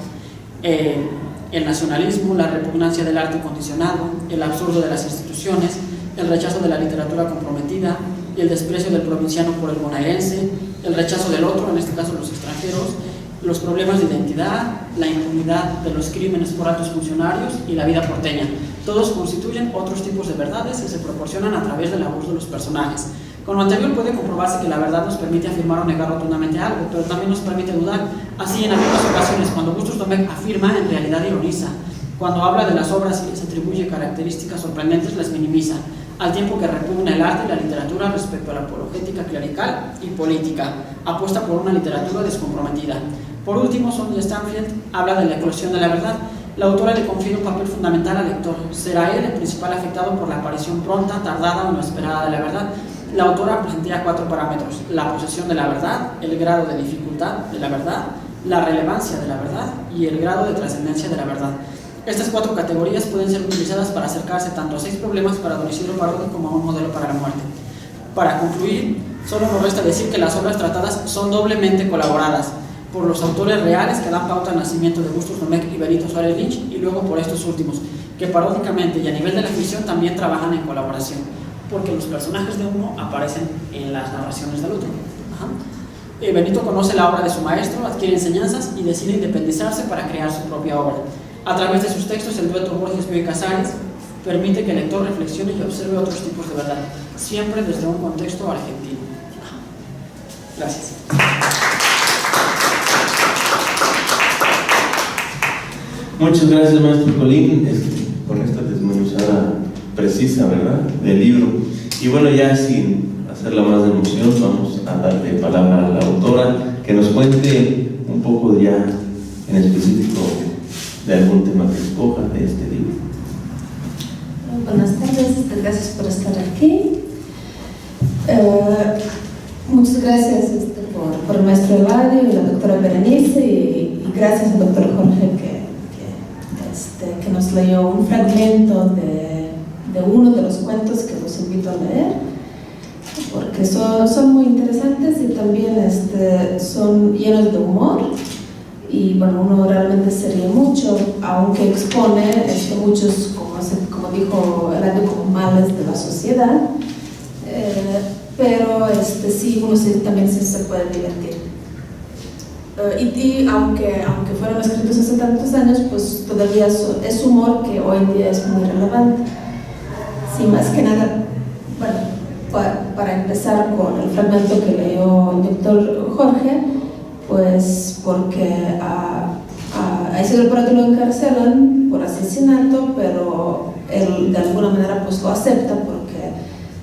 El nacionalismo, la repugnancia del arte condicionado, el absurdo de las instituciones, el rechazo de la literatura comprometida y el desprecio del provinciano por el bonaerense, el rechazo del otro, en este caso los extranjeros, los problemas de identidad, la impunidad de los crímenes por altos funcionarios y la vida porteña. Todos constituyen otros tipos de verdades que se proporcionan a través del abuso de los personajes. Con lo anterior puede comprobarse que la verdad nos permite afirmar o negar rotundamente algo, pero también nos permite dudar. Así, en algunas ocasiones, cuando Bustos Domecq afirma, en realidad ironiza. Cuando habla de las obras y les atribuye características sorprendentes, las minimiza, al tiempo que repugna el arte y la literatura respecto a la apologética clerical y política. Apuesta por una literatura descomprometida. Por último, Sonia Stanfield habla de la eclosión de la verdad. La autora le confiere un papel fundamental al lector. Será él el principal afectado por la aparición pronta, tardada o inesperada de la verdad. La autora plantea 4 parámetros: la posesión de la verdad, el grado de dificultad de la verdad, la relevancia de la verdad y el grado de trascendencia de la verdad. Estas 4 categorías pueden ser utilizadas para acercarse tanto a 6 problemas para don Isidro Parodi como a un modelo para la muerte. Para concluir, solo nos resta decir que las obras tratadas son doblemente colaboradas por los autores reales que dan pauta al nacimiento de Bustos Domecq y Benito Suárez Lynch, y luego por estos últimos, que paródicamente y a nivel de la ficción también trabajan en colaboración, porque los personajes de uno aparecen en las narraciones del otro. Benito conoce la obra de su maestro, adquiere enseñanzas y decide independizarse para crear su propia obra. A través de sus textos, el dueto Borges-Bioy Casares permite que el lector reflexione y observe otros tipos de verdad, siempre desde un contexto argentino. Gracias. Muchas gracias, maestro Colín, con esta desmenuzada precisa, ¿verdad?, del libro. Y bueno, ya sin hacerla más de emoción, vamos a darle palabra a la autora que nos cuente un poco ya en específico de algún tema que escoja de este libro. Buenas tardes, gracias por estar aquí. Muchas gracias por el maestro Eladio y la doctora Berenice, y gracias al doctor Jorge que nos leyó un fragmento de uno de los cuentos que los invito a leer, porque son muy interesantes y también son llenos de humor. Y bueno, uno realmente se ríe mucho, aunque expone muchos, como dijo Eladio, como males de la sociedad, pero sí, uno también se puede divertir. Y aunque fueron escritos hace tantos años, pues todavía es humor que hoy en día es muy relevante. Sí, más que nada, bueno, para empezar con el fragmento que leyó el doctor Jorge, pues porque a Isidro Parodi lo encarcelan por asesinato, pero él de alguna manera pues lo acepta porque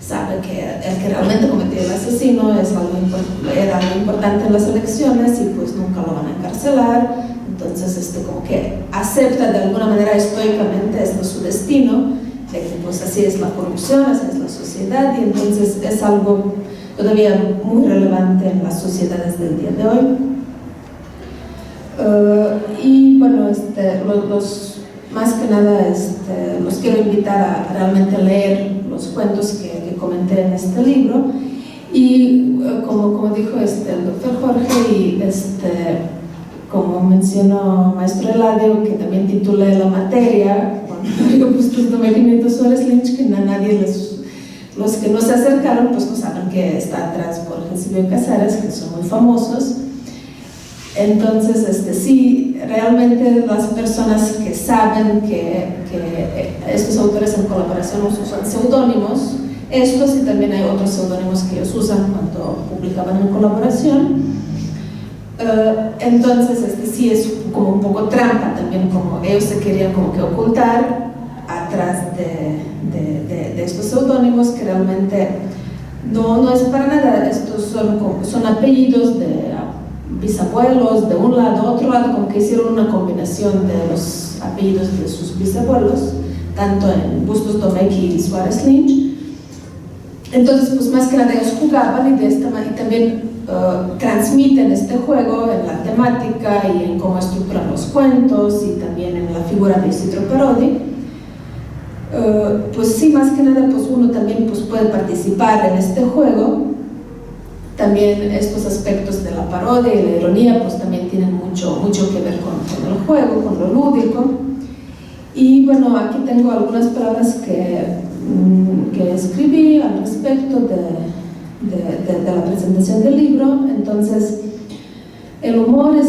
sabe que el que realmente cometió el asesino era algo importante en las elecciones y pues nunca lo van a encarcelar. Entonces como que acepta de alguna manera estoicamente su destino, de que pues así es la corrupción, así es la sociedad, y entonces es algo todavía muy relevante en las sociedades del día de hoy. Y bueno, más que nada los quiero invitar a realmente leer los cuentos que comenté en este libro, y como dijo el doctor Jorge, y como mencionó maestro Eladio, que también titulé la materia, bueno, Bustos Domecq y Benito Suárez Lynch, que nadie los que no se acercaron pues no saben que está atrás Borges y Bioy Casares, que son muy famosos. Entonces, sí, realmente las personas que saben que estos autores en colaboración usan seudónimos, estos, y también hay otros seudónimos que ellos usan cuando publicaban en colaboración. Entonces, sí es como un poco trampa también, como ellos se querían como que ocultar atrás de estos seudónimos, que realmente no es para nada. Estos son apellidos de bisabuelos de un lado, otro lado, como que hicieron una combinación de los apellidos de sus bisabuelos, tanto en Bustos Domecq y Suárez Lynch. Entonces, pues más que nada ellos jugaban y también transmiten este juego en la temática y en cómo estructuran los cuentos y también en la figura de Isidro Parodi. Pues sí, más que nada, pues uno también pues puede participar en este juego. También estos aspectos de la parodia y la ironía pues también tienen mucho que ver con el juego, con lo lúdico. Y bueno, aquí tengo algunas palabras que escribí al respecto de la presentación del libro. Entonces, el humor que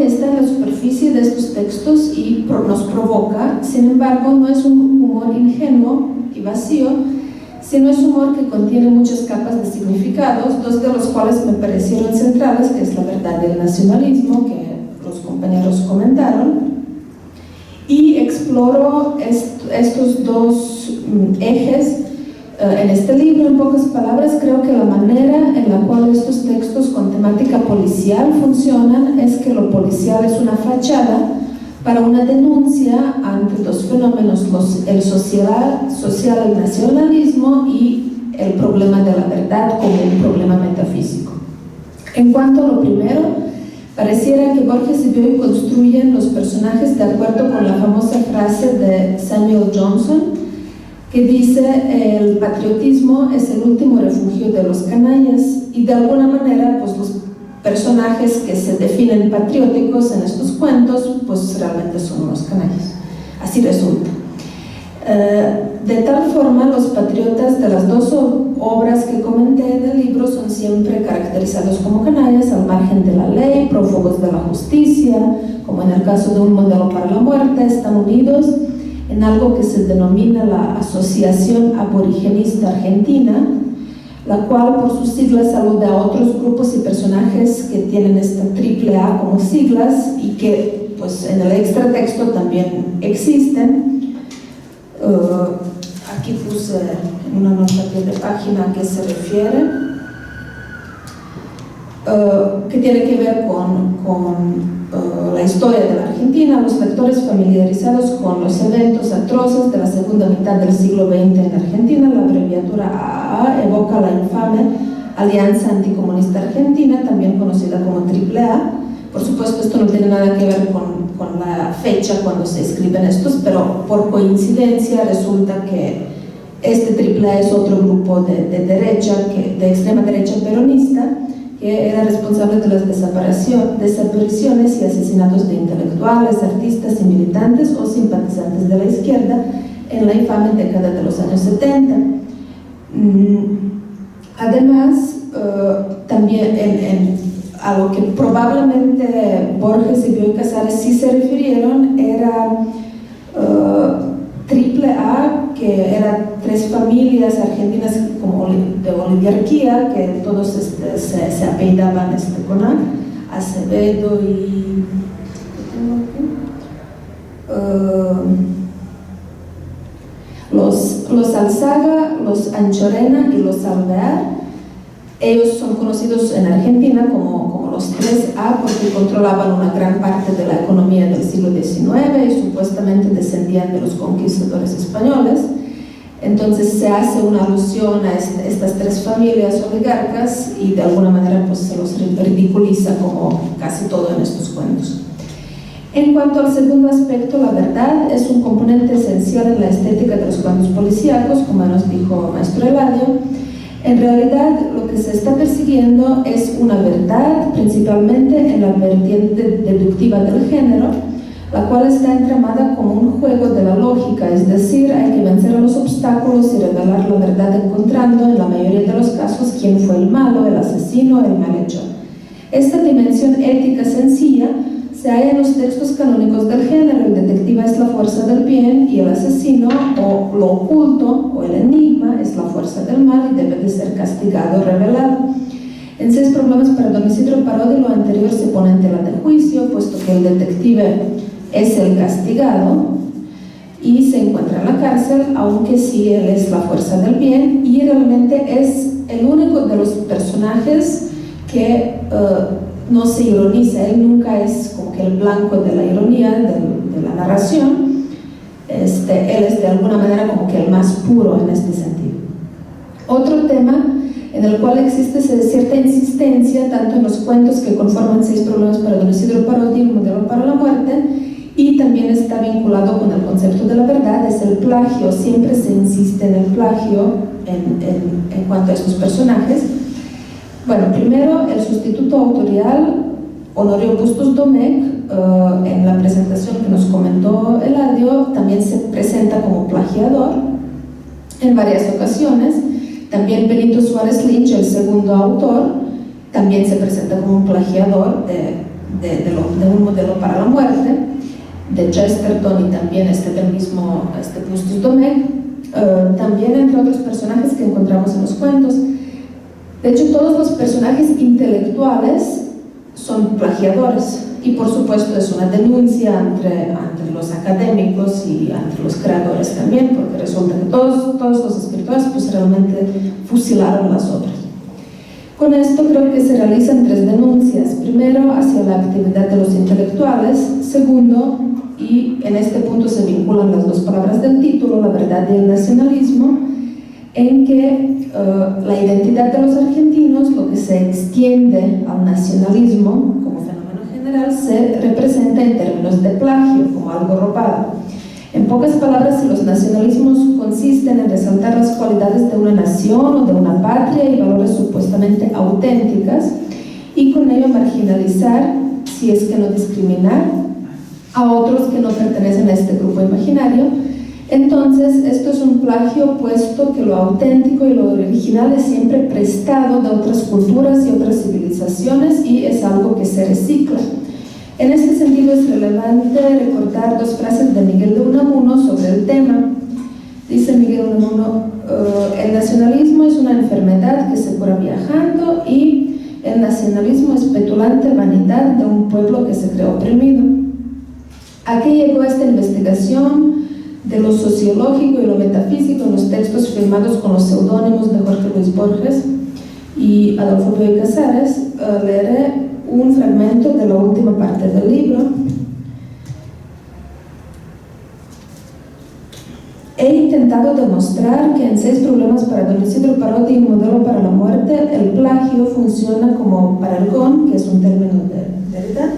está en la superficie de estos textos y nos provoca, sin embargo, no es un humor ingenuo y vacío, sino es humor que contiene muchas capas de significados, dos de los cuales me parecieron centrales, que es la verdad del nacionalismo, que los compañeros comentaron, y exploro estos dos ejes en este libro. En pocas palabras, creo que la manera en la cual estos textos con temática policial funcionan es que lo policial es una fachada para una denuncia ante dos fenómenos, el social, el nacionalismo y el problema de la verdad como un problema metafísico. En cuanto a lo primero, pareciera que Borges y Bioy construyen los personajes de acuerdo con la famosa frase de Samuel Johnson, que dice: el patriotismo es el último refugio de los canallas, y de alguna manera pues los personajes que se definen patrióticos en estos cuentos pues realmente son unos canallas, así resulta. De tal forma, los patriotas de las dos obras que comenté del libro son siempre caracterizados como canallas, al margen de la ley, prófugos de la justicia, como en el caso de Un modelo para la muerte. Están unidos en algo que se denomina la Asociación Aborigenista Argentina, la cual por sus siglas alude a otros grupos y personajes que tienen esta AAA como siglas y que pues en el extratexto también existen. Aquí puse una nota de página a qué se refiere, que tiene que ver con la historia de la Argentina. Los lectores familiarizados con los eventos atroces de la segunda mitad del siglo XX en Argentina, la abreviatura AAA evoca la infame Alianza Anticomunista Argentina, también conocida como AAA. Por supuesto, esto no tiene nada que ver con la fecha cuando se escriben estos, pero por coincidencia resulta que este AAA es otro grupo de derecha, de extrema derecha peronista, que era responsable de las desapariciones y asesinatos de intelectuales, artistas y militantes o simpatizantes de la izquierda en la infame década de los años 70. Además, también a lo que probablemente Borges y Bioy Casares sí se refirieron era AAA, que eran tres familias argentinas como de oligarquía, que todos se apellidaban con A, Acevedo y los Alzaga, los Anchorena y los Alvear. Ellos son conocidos en Argentina como los 3A porque controlaban una gran parte de la economía del siglo XIX y supuestamente descendían de los conquistadores españoles. Entonces se hace una alusión a estas tres familias oligarcas y de alguna manera pues se los ridiculiza como casi todo en estos cuentos. En cuanto al segundo aspecto, la verdad es un componente esencial en la estética de los cuentos policíacos, como nos dijo Maestro Eladio. En realidad, lo que se está persiguiendo es una verdad, principalmente en la vertiente deductiva del género, la cual está entramada como un juego de la lógica, es decir, hay que vencer a los obstáculos y revelar la verdad encontrando, en la mayoría de los casos, quién fue el malo, el asesino, el malhechor. Esta dimensión ética sencilla se halla en los textos canónicos del género. El detective es la fuerza del bien y el asesino, o lo oculto, o el enigma, es la fuerza del mal y debe de ser castigado o revelado. En 6 problemas para don Isidro Parodi, lo anterior se pone en tela de juicio, puesto que el detective es el castigado y se encuentra en la cárcel, aunque sí él es la fuerza del bien y realmente es el único de los personajes que no se ironiza. Él nunca es como que el blanco de la ironía de la narración. Él es de alguna manera como que el más puro en este sentido. Otro tema en el cual existe cierta insistencia tanto en los cuentos que conforman 6 problemas para don Isidro Parodi y un modelo para la muerte, y también está vinculado con el concepto de la verdad, es el plagio. Siempre se insiste en el plagio en cuanto a estos personajes. Bueno, primero, el sustituto autorial, Honorio Bustos Domecq, en la presentación que nos comentó Eladio, también se presenta como plagiador en varias ocasiones. También Benito Suárez Lynch, el segundo autor, también se presenta como un plagiador de un modelo para la muerte, de Chesterton, y también del mismo Bustos Domecq, también entre otros personajes que encontramos en los cuentos. De hecho, todos los personajes intelectuales son plagiadores, y por supuesto es una denuncia entre los académicos y entre los creadores también, porque resulta que todos los escritores pues realmente fusilaron las obras. Con esto creo que se realizan 3 denuncias: primero, hacia la actividad de los intelectuales; segundo, y en este punto se vinculan las 2 palabras del título, la verdad y el nacionalismo, en que la identidad de los argentinos, lo que se extiende al nacionalismo como fenómeno general, se representa en términos de plagio, como algo robado. En pocas palabras, si los nacionalismos consisten en resaltar las cualidades de una nación o de una patria y valores supuestamente auténticas, y con ello marginalizar, si es que no discriminar, a otros que no pertenecen a este grupo imaginario, entonces esto es un plagio, puesto que lo auténtico y lo original es siempre prestado de otras culturas y otras civilizaciones, y es algo que se recicla. En este sentido es relevante recordar 2 frases de Miguel de Unamuno sobre el tema. Dice Miguel de Unamuno: el nacionalismo es una enfermedad que se cura viajando, y el nacionalismo es petulante vanidad de un pueblo que se cree oprimido. ¿A qué llegó esta investigación de lo sociológico y lo metafísico en los textos firmados con los seudónimos de Jorge Luis Borges y Adolfo Bioy Casares? Leeré un fragmento de la última parte del libro. He intentado demostrar que en 6 problemas para don Isidro Parodi y un modelo para la muerte, el plagio funciona como paralgón, que es un término de Derrida,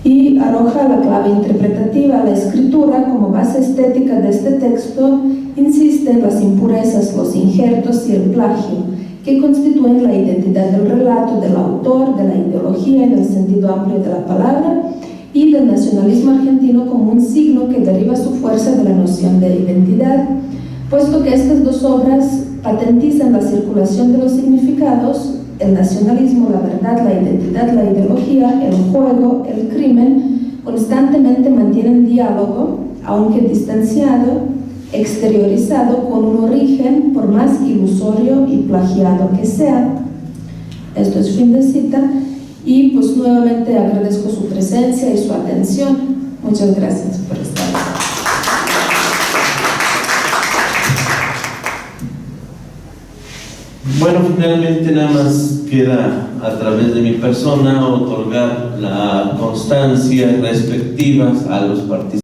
y arroja la clave interpretativa. La escritura, como base estética de este texto, insiste en las impurezas, los injertos y el plagio, que constituyen la identidad del relato, del autor, de la ideología en el sentido amplio de la palabra, y del nacionalismo argentino como un signo que deriva su fuerza de la noción de identidad, puesto que estas 2 obras patentizan la circulación de los significados: el nacionalismo, la verdad, la identidad, la ideología, el juego, el crimen, constantemente mantienen diálogo, aunque distanciado, exteriorizado, con un origen, por más ilusorio y plagiado que sea. Esto es fin de cita, y pues nuevamente agradezco su presencia y su atención. Muchas gracias por estar aquí. Bueno, finalmente nada más queda, a través de mi persona, otorgar las constancias respectivas a los participantes.